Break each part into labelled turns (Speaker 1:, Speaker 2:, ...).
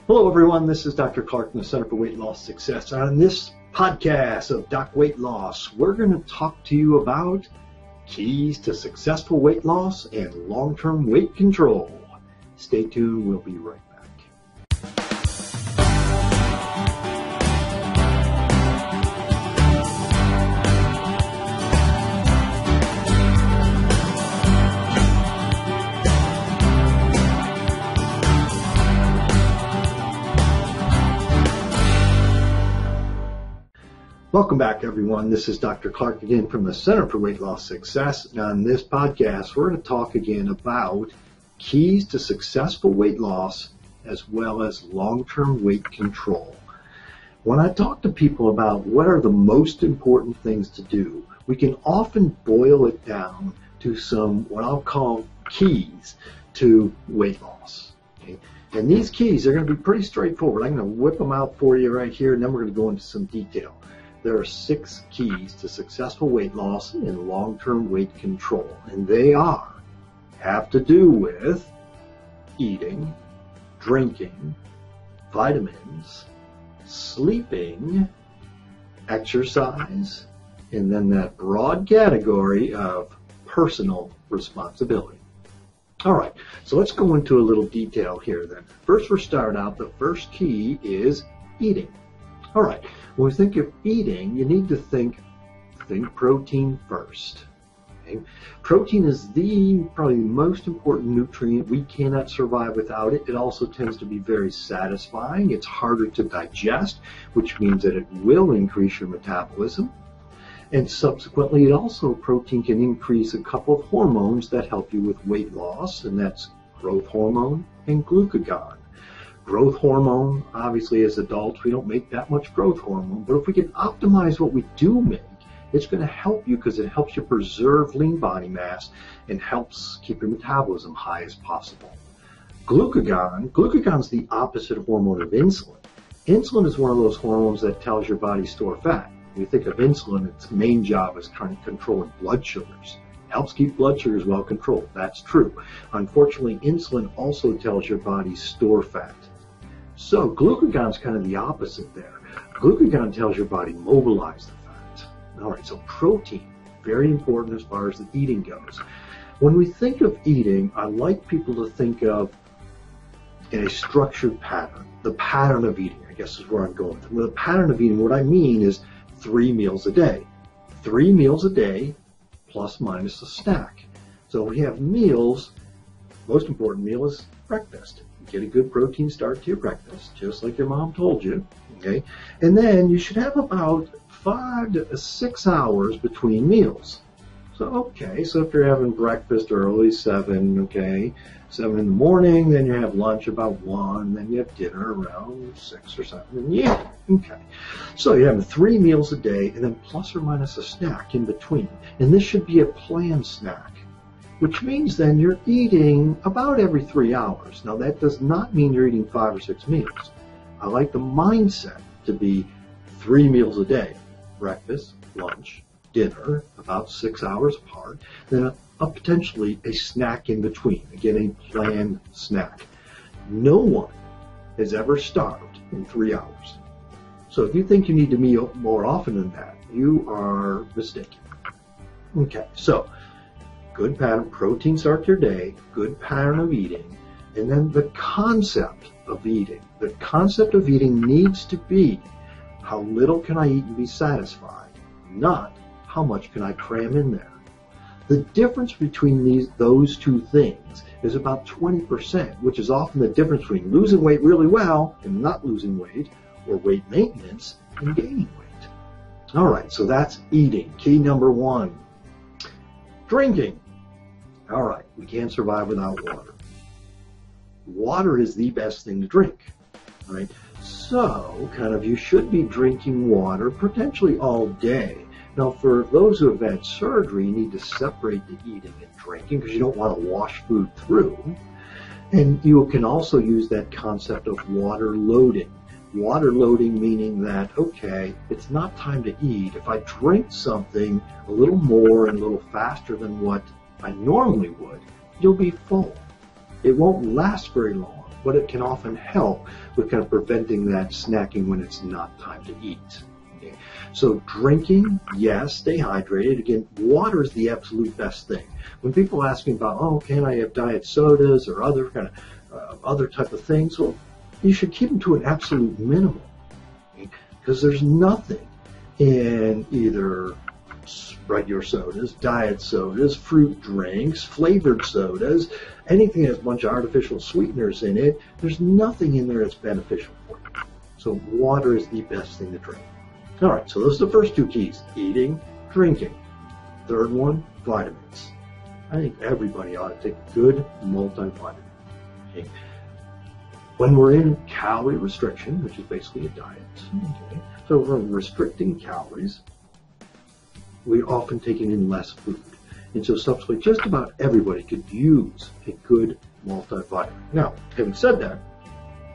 Speaker 1: Hello everyone, this is Dr. Clark from the Center for Weight Loss Success. On this podcast of Doc Weight Loss, we're going to talk to you about keys to successful weight loss and long-term weight control. Stay tuned, we'll be right back. Welcome back, everyone. This is Dr. Clark again from the Center for Weight Loss Success. And on this podcast, we're going to talk again about keys to successful weight loss as well as long-term weight control. When I talk to people about what are the most important things to do, we can often boil it down to some what I'll call keys to weight loss. Okay? And these keys are going to be pretty straightforward. I'm going to whip them out for you right here, and then we're going to go into some detail. There are 6 keys to successful weight loss and long-term weight control, and they have to do with eating, drinking, vitamins, sleeping, exercise, and then that broad category of personal responsibility. All right, so let's go into a little detail here then. First, we'll start out, the first key is eating. All right, when we think of eating, you need to think protein first. Okay? Protein is probably the most important nutrient. We cannot survive without it. It also tends to be very satisfying. It's harder to digest, which means that it will increase your metabolism. And subsequently, protein can increase a couple of hormones that help you with weight loss, and that's growth hormone and glucagon. Growth hormone, obviously as adults, we don't make that much growth hormone, but if we can optimize what we do make, it's going to help you because it helps you preserve lean body mass and helps keep your metabolism high as possible. Glucagon's the opposite hormone of insulin. Insulin is one of those hormones that tells your body to store fat. When you think of insulin, its main job is kind of controlling blood sugars. Helps keep blood sugars well controlled. That's true. Unfortunately, insulin also tells your body store fat. So glucagon's kind of the opposite there. Glucagon tells your body mobilize the fat. All right, so protein, very important as far as the eating goes. When we think of eating, I like people to think of in a structured pattern. The pattern of eating, I guess, is where I'm going. With a pattern of eating, what I mean is 3 meals a day. 3 meals a day plus minus a snack. So we have meals. Most important meal is breakfast. Get a good protein start to your breakfast, just like your mom told you, okay? And then you should have about 5 to 6 hours between meals. So if you're having breakfast early, 7, okay, 7 in the morning, then you have lunch about 1, then you have dinner around 6 or 7, yeah, okay. So you're having 3 meals a day, and then plus or minus a snack in between. And this should be a planned snack, which means then you're eating about every 3 hours. Now that does not mean you're eating 5 or 6 meals. I like the mindset to be 3 meals a day, breakfast, lunch, dinner, about 6 hours apart, then potentially a snack in between, again a planned snack. No one has ever starved in 3 hours. So if you think you need to meal more often than that, you are mistaken. Okay, so good pattern, protein start your day, good pattern of eating, and then the concept of eating. The concept of eating needs to be how little can I eat and be satisfied, not how much can I cram in there. The difference between those two things is about 20%, which is often the difference between losing weight really well and not losing weight, or weight maintenance and gaining weight. All right, so that's eating. Key number 1. Drinking. All right, we can't survive without water. Water is the best thing to drink, right? So, you should be drinking water potentially all day. Now, for those who have had surgery, you need to separate the eating and drinking because you don't want to wash food through. And you can also use that concept of water loading. Water loading meaning that, okay, it's not time to eat. If I drink something a little more and a little faster than what I normally would, you'll be full. It won't last very long, but it can often help with kind of preventing that snacking when it's not time to eat. Okay? So drinking, yes, stay hydrated. Again, water is the absolute best thing. When people ask me about, oh, can I have diet sodas or other kind of other type of things, well, you should keep them to an absolute minimum, because there's nothing in either regular sodas, diet sodas, fruit drinks, flavored sodas, anything that has a bunch of artificial sweeteners in it. There's nothing in there that's beneficial for you. So water is the best thing to drink. All right, so those are the first two keys: eating, drinking. Third one, vitamins. I think everybody ought to take a good multivitamin. Okay? When we're in calorie restriction, which is basically a diet, okay? So we're restricting calories, we're often taking in less food. And so subsequently, just about everybody could use a good multivitamin. Now, having said that,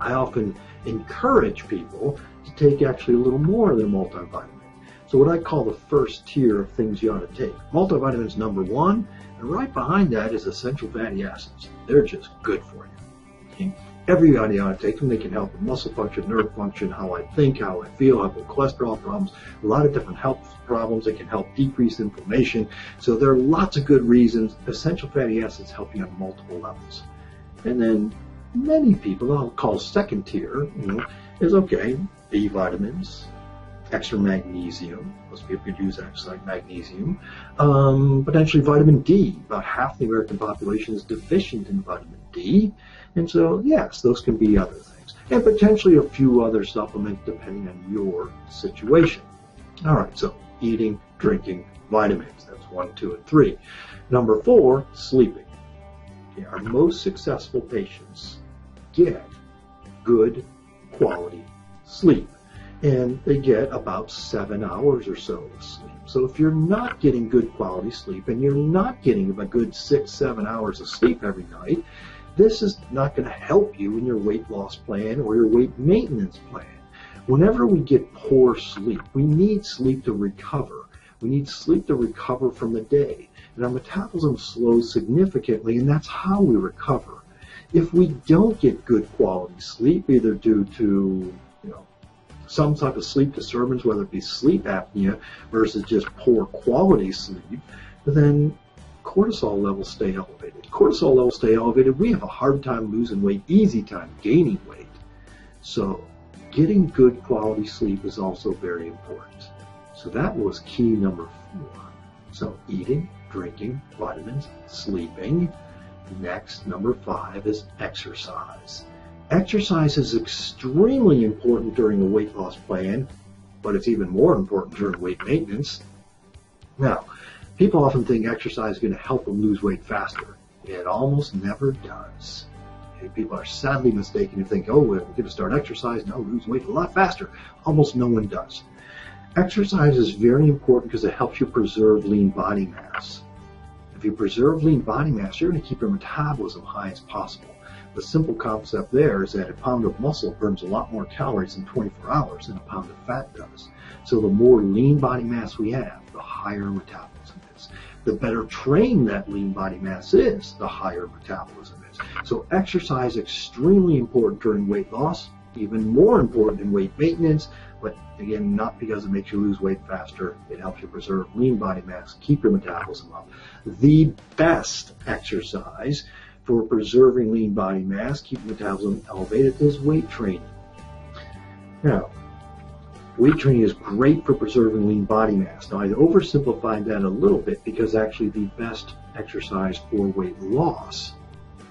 Speaker 1: I often encourage people to take actually a little more than a multivitamin. So what I call the first tier of things you ought to take. Multivitamin is number one, and right behind that is essential fatty acids. They're just good for you. Okay? Everybody ought to take them. They can help with muscle function, nerve function, how I think, how I feel, help with cholesterol problems, a lot of different health problems. They can help decrease inflammation. So there are lots of good reasons. Essential fatty acids help you on multiple levels. And then many people, I'll call second tier, is okay, B vitamins, extra magnesium. Most people could use extra like magnesium. Potentially vitamin D. About half the American population is deficient in vitamin D. And so, yes, those can be other things. And potentially a few other supplements depending on your situation. All right, so eating, drinking, vitamins. That's 1, 2, and 3. Number 4, sleeping. Okay, our most successful patients get good quality sleep. And they get about 7 hours or so of sleep. So if you're not getting good quality sleep and you're not getting a good 6, 7 hours of sleep every night, this is not going to help you in your weight loss plan or your weight maintenance plan. Whenever we get poor sleep, we need sleep to recover. We need sleep to recover from the day. And our metabolism slows significantly, and that's how we recover. If we don't get good quality sleep, either due to some type of sleep disturbance, whether it be sleep apnea versus just poor quality sleep, then cortisol levels stay elevated. Cortisol levels stay elevated, we have a hard time losing weight, easy time gaining weight. So getting good quality sleep is also very important. So that was key number 4. So eating, drinking, vitamins, sleeping. Next, number 5 is exercise. Exercise is extremely important during a weight loss plan, but it's even more important during weight maintenance. Now, people often think exercise is going to help them lose weight faster. It almost never does. Okay, people are sadly mistaken to think, oh, we're going to start exercise, now lose weight a lot faster. Almost no one does. Exercise is very important because it helps you preserve lean body mass. If you preserve lean body mass, you're going to keep your metabolism high as possible. The simple concept there is that a pound of muscle burns a lot more calories in 24 hours than a pound of fat does. So the more lean body mass we have, the higher metabolism is. The better trained that lean body mass is, the higher metabolism is. So exercise is extremely important during weight loss, even more important in weight maintenance, but again, not because it makes you lose weight faster. It helps you preserve lean body mass, keep your metabolism up. The best exercise for preserving lean body mass, keeping metabolism elevated, is weight training. Now, weight training is great for preserving lean body mass. Now, I oversimplified that a little bit because actually the best exercise for weight loss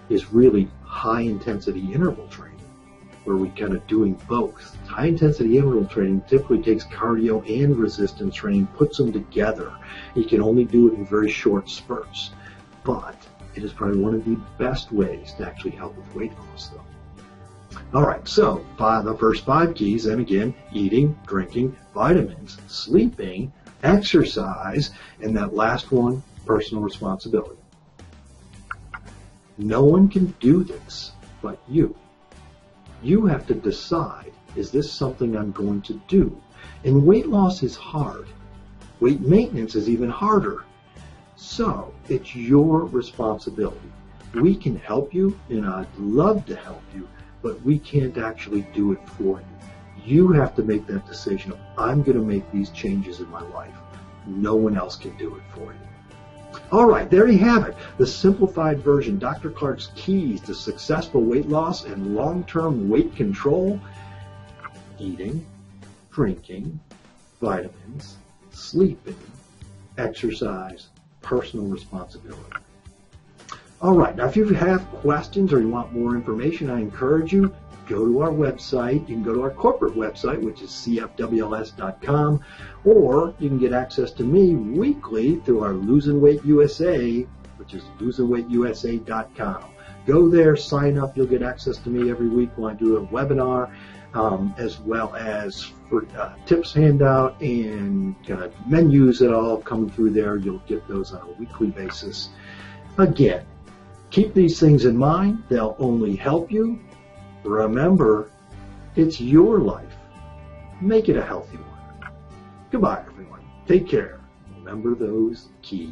Speaker 1: is really high-intensity interval training, where we kind of doing both. High-intensity interval training typically takes cardio and resistance training, puts them together. You can only do it in very short spurts, but it is probably one of the best ways to actually help with weight loss, though. All right, so the first 5 keys, and again, eating, drinking, vitamins, sleeping, exercise, and that last one, personal responsibility. No one can do this but you. You have to decide, is this something I'm going to do? And weight loss is hard. Weight maintenance is even harder. So it's your responsibility. We can help you, and I'd love to help you, but we can't actually do it for you. You have to make that decision of, I'm going to make these changes in my life. No one else can do it for you. All right, there you have it. The simplified version, Dr. Clark's keys to successful weight loss and long-term weight control: eating, drinking, vitamins, sleeping, exercise, personal responsibility. All right, now if you have questions or you want more information, I encourage you, go to our website. You can go to our corporate website, which is cfwls.com, or you can get access to me weekly through our Losing Weight USA, which is losingweightusa.com. Go there, sign up. You'll get access to me every week when I do a webinar, as well as for tips handout and menus that all come through there. You'll get those on a weekly basis. Again, keep these things in mind. They'll only help you. Remember, it's your life. Make it a healthy one. Goodbye, everyone. Take care. Remember those keys.